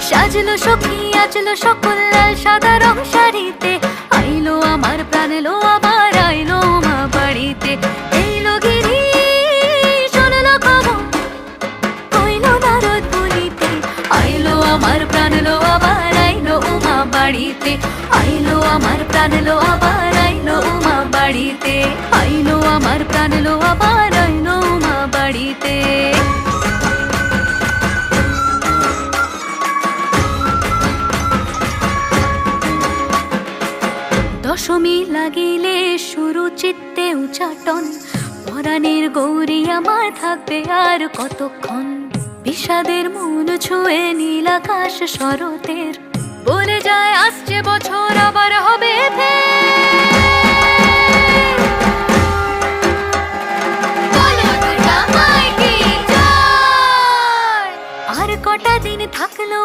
সাজলো সখী আজলো সকল লাল সাদা রং শাড়িতে, আইলো আমার প্রাণ এলো আবার আইলো মা বাড়িতে। এইলো গিরি শুনলো খবর কইলো নারদ বলিতে, আইলো আমার প্রাণ এলো আবার আইলো মা বাড়িতে। আইলো আমার প্রাণ এলো আবার আইলো মা বাড়িতে। আইলো আমার প্রাণ এলো আবার আইলো মা বাড়িতে। দশমী লাগিলে শুরু চিত্তে উচাটন, পরাণের গৌরী আমার থাকবে আর কতক্ষণ। বিষাদের মন ছুঁয়ে নীল আকাশ শরতের, বলে যায় আসছে বছর আবার হবে আর কটা দিন থাকলো